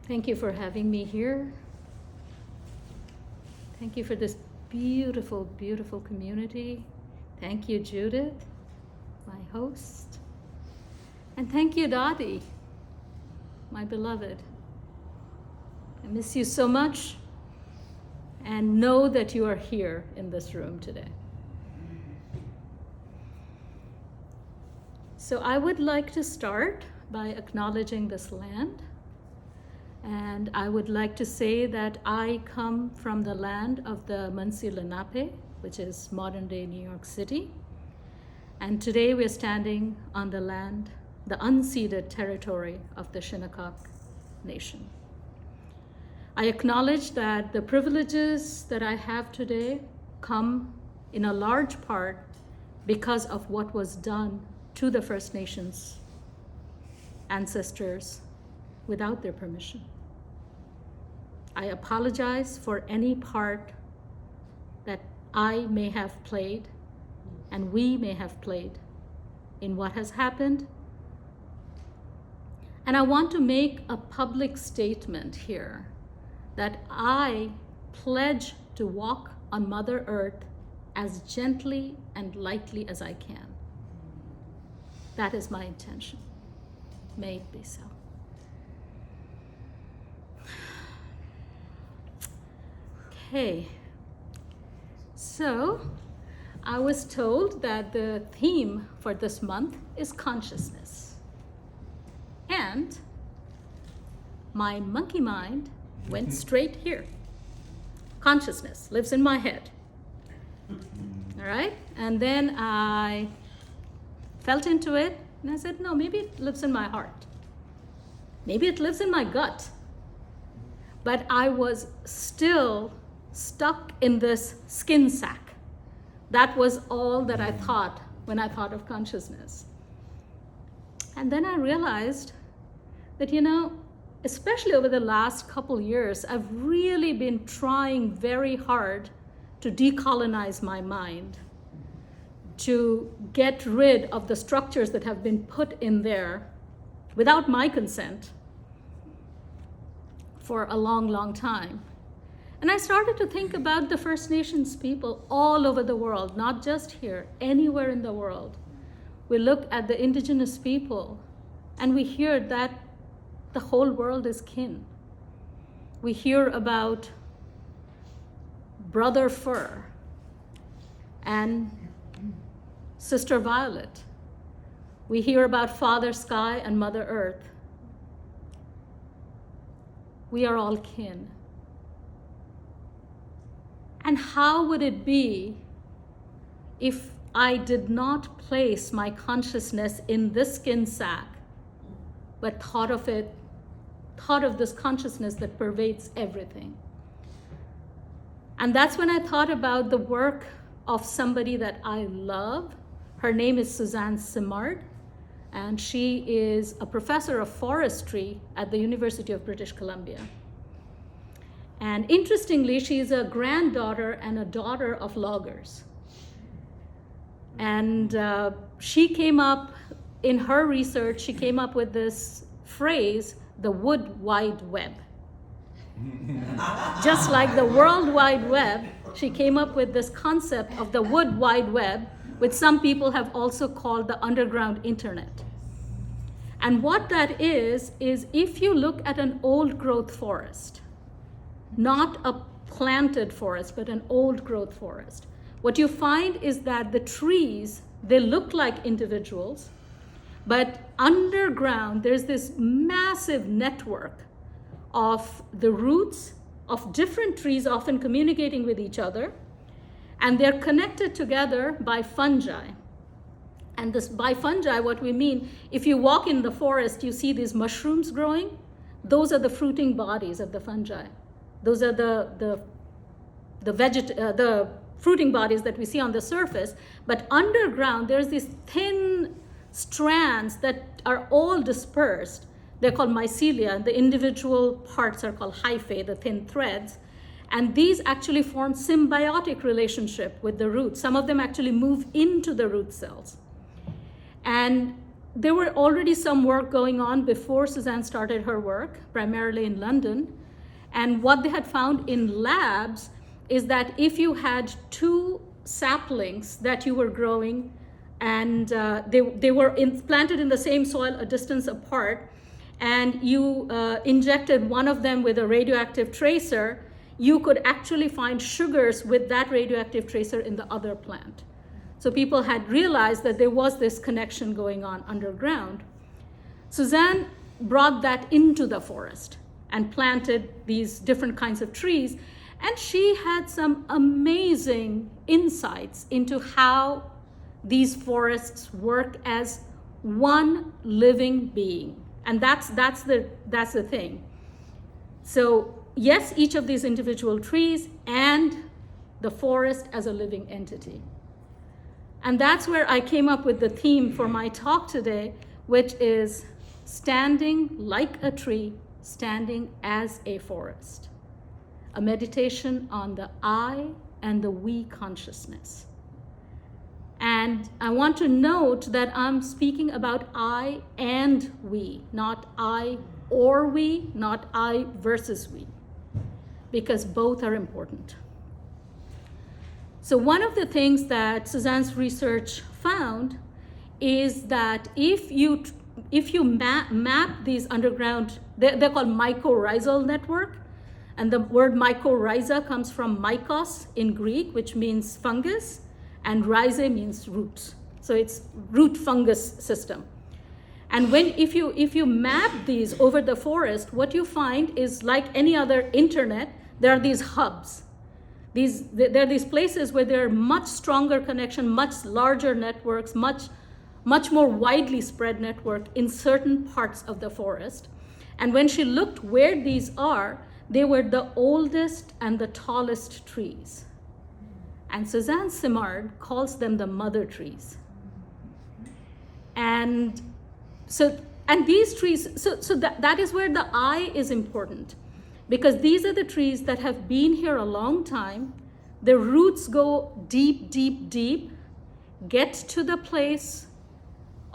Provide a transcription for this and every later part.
Thank you for having me here. Thank you for this beautiful, beautiful community. Thank you, Judith, my host. And thank you, Dadi, my beloved. I miss you so much and know that you are here in this room today. So I would like to start by acknowledging this land. And I would like to say that I come from the land of the Munsee Lenape, which is modern-day New York City. And today we're standing on the land, the unceded territory of the Shinnecock Nation. I acknowledge that the privileges that I have today come in a large part because of what was done to the First Nations ancestors without their permission. I apologize for any part that I may have played and we may have played in what has happened. And I want to make a public statement here that I pledge to walk on Mother Earth as gently and lightly as I can. That is my intention. May it be so. Okay, so I was told that the theme for this month is consciousness. And my monkey mind went straight here. Consciousness lives in my head. All right? And then I felt into it and I said, no, maybe it lives in my heart. Maybe it lives in my gut. But I was still stuck in this skin sack. That was all that I thought when I thought of consciousness. And then I realized that, especially over the last couple years, I've really been trying very hard to decolonize my mind, to get rid of the structures that have been put in there without my consent for a long, long time. And I started to think about the First Nations people all over the world, not just here, anywhere in the world. We look at the indigenous people and we hear that the whole world is kin. We hear about Brother Fur and Sister Violet. We hear about Father Sky and Mother Earth. We are all kin. And how would it be if I did not place my consciousness in this skin sack, but thought of this consciousness that pervades everything? And that's when I thought about the work of somebody that I love. Her name is Suzanne Simard, and she is a professor of forestry at the University of British Columbia. And interestingly, she is a granddaughter and a daughter of loggers. And she came up, in her research, she came up with this phrase, the wood wide web. Just like the World Wide Web, she came up with this concept of the wood wide web, which some people have also called the underground internet. And what that is if you look at an old growth forest, not a planted forest, but an old growth forest, what you find is that the trees, they look like individuals, but underground, there's this massive network of the roots of different trees, often communicating with each other, and they're connected together by fungi. And this by fungi, what we mean, if you walk in the forest, you see these mushrooms growing. Those are the fruiting bodies of the fungi. Those are the fruiting bodies that we see on the surface. But underground, there's these thin strands that are all dispersed. They're called mycelia. The individual parts are called hyphae, the thin threads. And these actually form symbiotic relationship with the roots. Some of them actually move into the root cells. And there were already some work going on before Suzanne started her work, primarily in London. And what they had found in labs is that if you had two saplings that you were growing and they were planted in the same soil a distance apart, and you injected one of them with a radioactive tracer, you could actually find sugars with that radioactive tracer in the other plant. So people had realized that there was this connection going on underground. Suzanne brought that into the forest and planted these different kinds of trees. And she had some amazing insights into how these forests work as one living being. And that's the thing. So yes, each of these individual trees and the forest as a living entity. And that's where I came up with the theme for my talk today, which is standing like a tree, standing as a forest. A meditation on the I and the we consciousness. And I want to note that I'm speaking about I and we, not I or we, not I versus we, because both are important. So one of the things that Suzanne's research found is that if you map these underground, they're called mycorrhizal network, and the word mycorrhiza comes from mykos in Greek, which means fungus, and rhizae means roots. So it's root fungus system. And if you map these over the forest, what you find is like any other internet, there are these hubs. There are these places where there are much stronger connection, much larger networks, much more widely spread network in certain parts of the forest. And when she looked where these are, they were the oldest and the tallest trees. And Suzanne Simard calls them the mother trees. And these trees, so that is where the I is important. Because these are the trees that have been here a long time. Their roots go deep, deep, deep, get to the place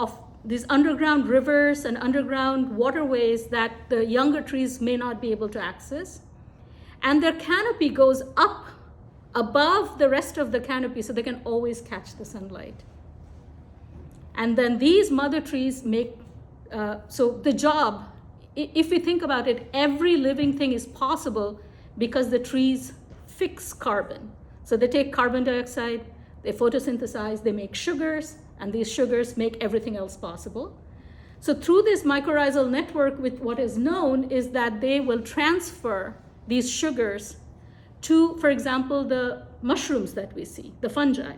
of these underground rivers and underground waterways that the younger trees may not be able to access. And their canopy goes up above the rest of the canopy so they can always catch the sunlight. And then these mother trees make, so the job, if we think about it, every living thing is possible because the trees fix carbon. So they take carbon dioxide, they photosynthesize, they make sugars, and these sugars make everything else possible. So through this mycorrhizal network, with what is known is that they will transfer these sugars to, for example, the mushrooms that we see, the fungi.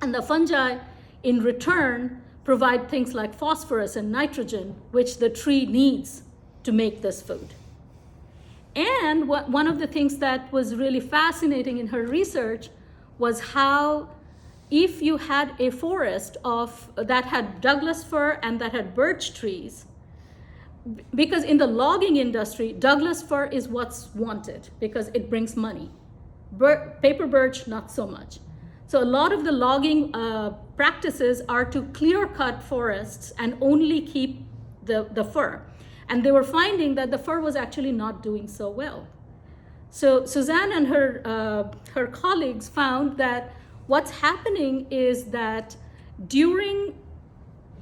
And the fungi, in return, provide things like phosphorus and nitrogen, which the tree needs to make this food. And one of the things that was really fascinating in her research was how if you had a forest that had Douglas fir and that had birch trees, because in the logging industry, Douglas fir is what's wanted because it brings money. Paper birch, not so much. So a lot of the logging practices are to clear cut forests and only keep the fir. And they were finding that the fir was actually not doing so well. So Suzanne and her colleagues found that what's happening is that during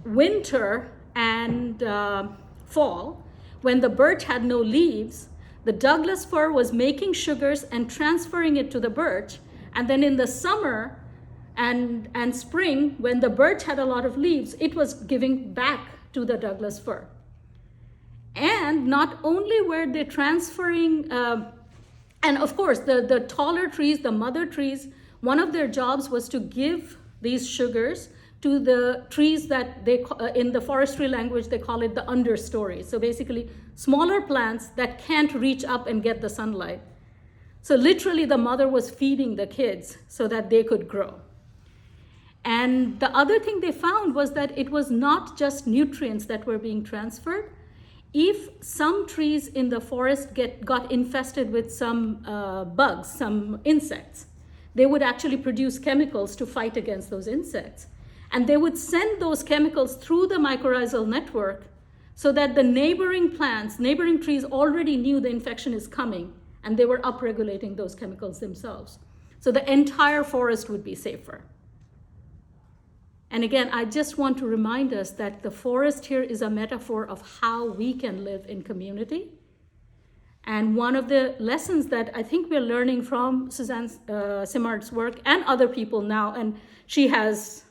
winter and fall, when the birch had no leaves, the Douglas fir was making sugars and transferring it to the birch. And then in the summer and spring, when the birch had a lot of leaves, it was giving back to the Douglas fir. And not only were they transferring, and of course, the taller trees, the mother trees, one of their jobs was to give these sugars to the trees that in the forestry language, they call it the understory. So basically, smaller plants that can't reach up and get the sunlight. So literally, the mother was feeding the kids so that they could grow. And the other thing they found was that it was not just nutrients that were being transferred. If some trees in the forest got infested with some bugs, some insects, they would actually produce chemicals to fight against those insects. And they would send those chemicals through the mycorrhizal network so that the neighboring plants, neighboring trees already knew the infection is coming, and they were upregulating those chemicals themselves. So the entire forest would be safer. And again, I just want to remind us that the forest here is a metaphor of how we can live in community. And one of the lessons that I think we're learning from Suzanne Simard's work and other people now, and she has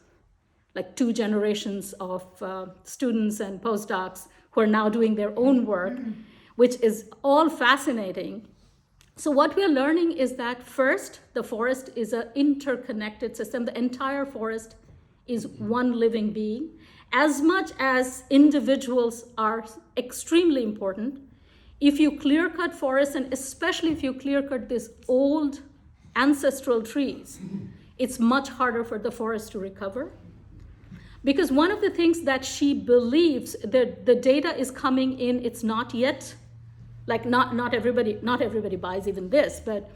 like 2 generations of students and postdocs who are now doing their own work, which is all fascinating. So what we're learning is that first, the forest is an interconnected system. The entire forest is one living being. As much as individuals are extremely important, if you clear-cut forests, and especially if you clear-cut these old ancestral trees, it's much harder for the forest to recover. Because one of the things that she believes, the data is coming in, it's not yet, like not everybody buys even this, but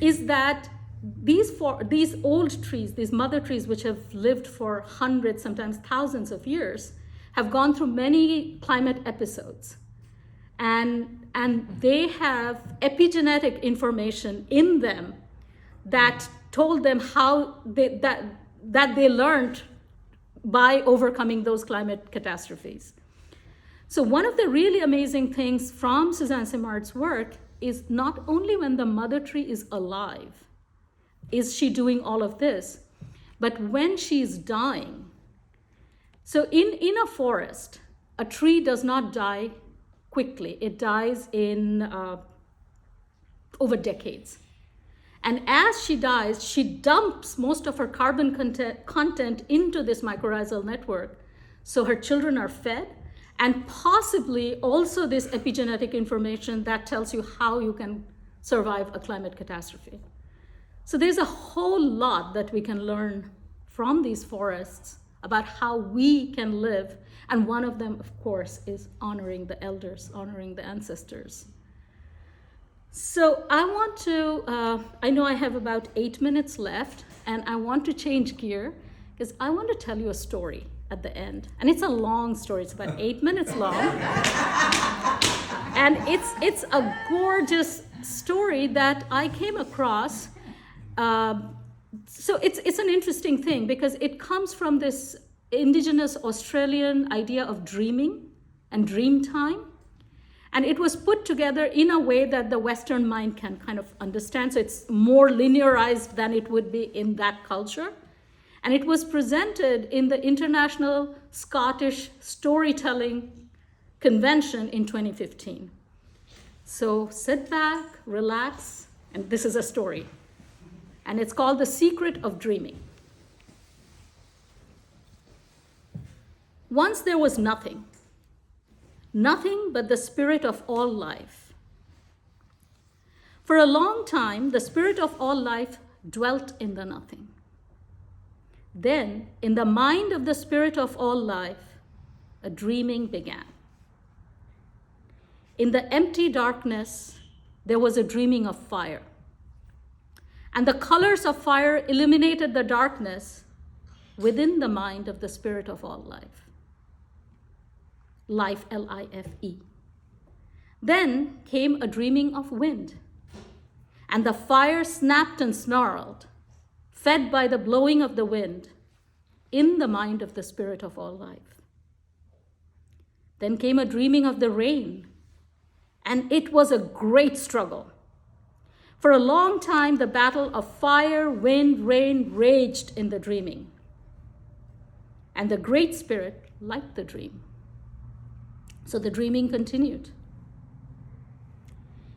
is that these old trees, these mother trees, which have lived for hundreds, sometimes thousands of years, have gone through many climate episodes. And they have epigenetic information in them that told them how that they learned by overcoming those climate catastrophes. So one of the really amazing things from Suzanne Simard's work is not only when the mother tree is alive, is she doing all of this, but when she's dying. So in a forest, a tree does not die quickly. It dies in over decades. And as she dies, she dumps most of her carbon content into this mycorrhizal network. So her children are fed, and possibly also this epigenetic information that tells you how you can survive a climate catastrophe. So there's a whole lot that we can learn from these forests about how we can live. And one of them, of course, is honoring the elders, honoring the ancestors. So I want to, I know I have about 8 minutes left, and I want to change gear because I want to tell you a story at the end. And it's a long story, it's about 8 minutes long. And it's a gorgeous story that I came across. So it's an interesting thing because it comes from this indigenous Australian idea of dreaming and dream time. And it was put together in a way that the Western mind can kind of understand. So it's more linearized than it would be in that culture. And it was presented in the International Scottish Storytelling Convention in 2015. So sit back, relax, and this is a story. And it's called The Secret of Dreaming. Once there was nothing but the spirit of all life. For a long time, the spirit of all life dwelt in the nothing. Then, in the mind of the spirit of all life, a dreaming began. In the empty darkness, there was a dreaming of fire. And the colors of fire illuminated the darkness within the mind of the spirit of all life. Life, L-I-F-E. Then came a dreaming of wind, and the fire snapped and snarled, fed by the blowing of the wind, in the mind of the spirit of all life. Then came a dreaming of the rain, and it was a great struggle. For a long time, the battle of fire, wind, rain raged in the dreaming. And the Great Spirit liked the dream. So the dreaming continued.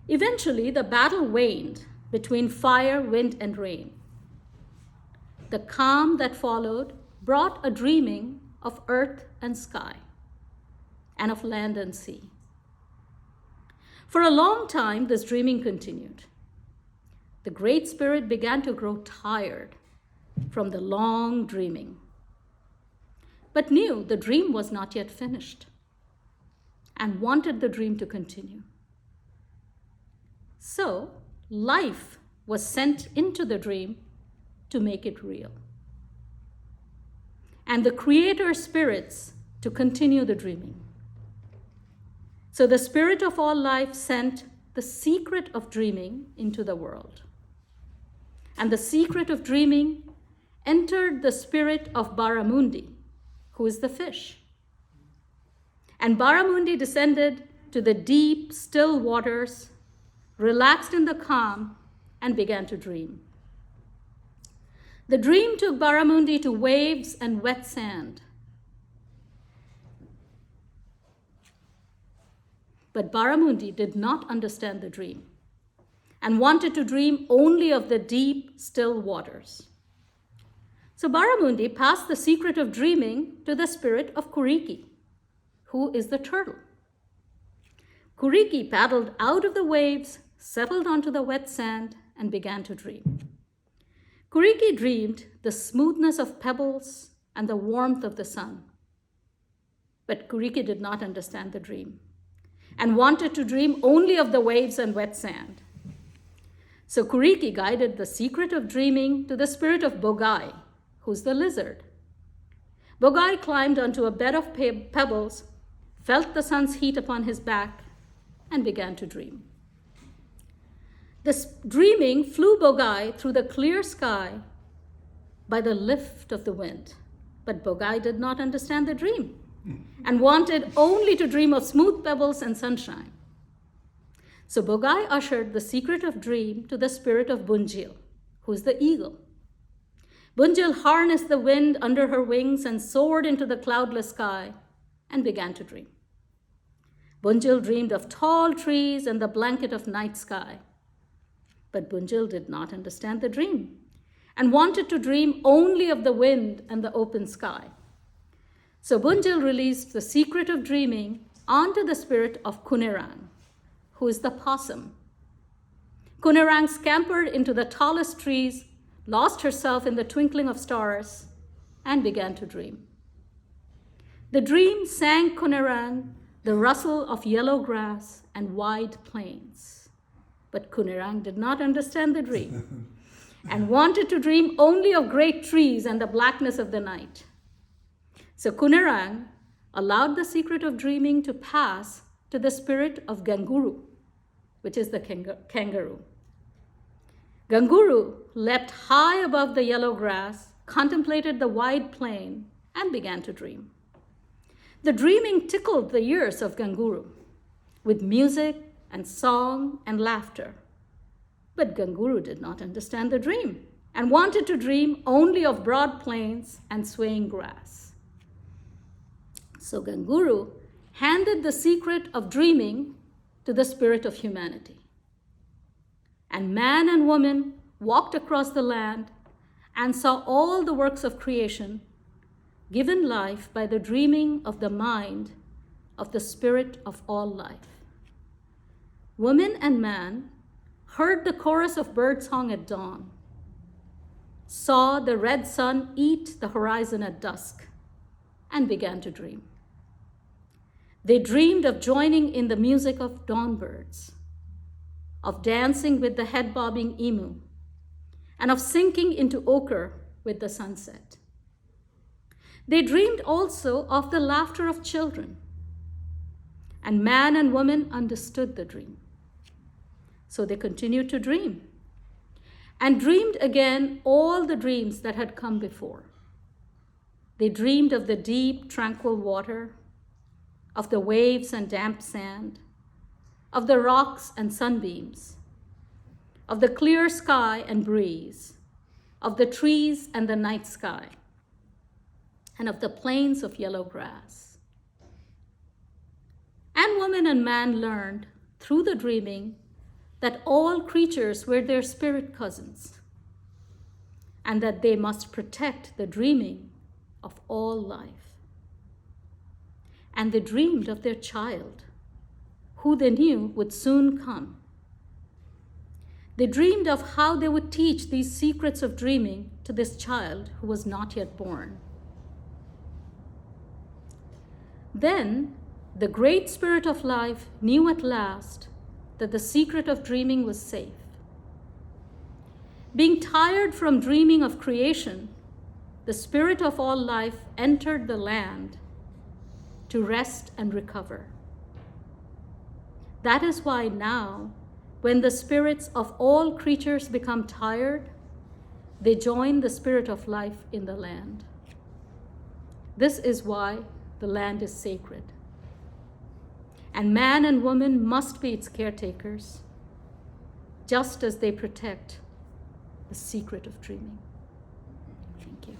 Eventually, the battle waned between fire, wind, and rain. The calm that followed brought a dreaming of earth and sky, and of land and sea. For a long time, this dreaming continued. The Great Spirit began to grow tired from the long dreaming, but knew the dream was not yet finished, and wanted the dream to continue. So, life was sent into the dream to make it real. and the creator spirits to continue the dreaming. So the spirit of all life sent the secret of dreaming into the world. And the secret of dreaming entered the spirit of Baramundi, who is the fish. And Baramundi descended to the deep, still waters, relaxed in the calm, and began to dream. The dream took Baramundi to waves and wet sand. But Baramundi did not understand the dream and wanted to dream only of the deep, still waters. So Baramundi passed the secret of dreaming to the spirit of Kuriki, who is the turtle. Kuriki paddled out of the waves, settled onto the wet sand, and began to dream. Kuriki dreamed the smoothness of pebbles and the warmth of the sun. But Kuriki did not understand the dream and wanted to dream only of the waves and wet sand. So Kuriki guided the secret of dreaming to the spirit of Bogai, who's the lizard. Bogai climbed onto a bed of pebbles, felt the sun's heat upon his back, and began to dream. This dreaming flew Bogai through the clear sky by the lift of the wind. But Bogai did not understand the dream and wanted only to dream of smooth pebbles and sunshine. So Bogai ushered the secret of dream to the spirit of Bunjil, who is the eagle. Bunjil harnessed the wind under her wings and soared into the cloudless sky and began to dream. Bunjil dreamed of tall trees and the blanket of night sky. But Bunjil did not understand the dream and wanted to dream only of the wind and the open sky. So Bunjil released the secret of dreaming onto the spirit of Kunerang, who is the possum. Kunerang scampered into the tallest trees, lost herself in the twinkling of stars, and began to dream. The dream sang Kunerang the rustle of yellow grass and wide plains. But Kunerang did not understand the dream and wanted to dream only of great trees and the blackness of the night. So Kunerang allowed the secret of dreaming to pass to the spirit of Ganguru, which is the kangaroo. Ganguru leapt high above the yellow grass, contemplated the wide plain, and began to dream. The dreaming tickled the ears of Ganguru with music and song and laughter. But Ganguru did not understand the dream and wanted to dream only of broad plains and swaying grass. So Ganguru handed the secret of dreaming to the spirit of humanity. And man and woman walked across the land and saw all the works of creation given life by the dreaming of the mind of the spirit of all life. Woman and man heard the chorus of birdsong at dawn, saw the red sun eat the horizon at dusk, and began to dream. They dreamed of joining in the music of dawn birds, of dancing with the head-bobbing emu, and of sinking into ochre with the sunset. They dreamed also of the laughter of children, and man and woman understood the dream. So they continued to dream, and dreamed again all the dreams that had come before. They dreamed of the deep, tranquil water, of the waves and damp sand, of the rocks and sunbeams, of the clear sky and breeze, of the trees and the night sky, and of the plains of yellow grass. And woman and man learned through the dreaming that all creatures were their spirit cousins, and that they must protect the dreaming of all life. And they dreamed of their child, who they knew would soon come. They dreamed of how they would teach these secrets of dreaming to this child who was not yet born. Then the great spirit of life knew at last that the secret of dreaming was safe. Being tired from dreaming of creation, the spirit of all life entered the land to rest and recover. That is why now, when the spirits of all creatures become tired, they join the spirit of life in the land. This is why the land is sacred. And man and woman must be its caretakers, just as they protect the secret of dreaming. Thank you.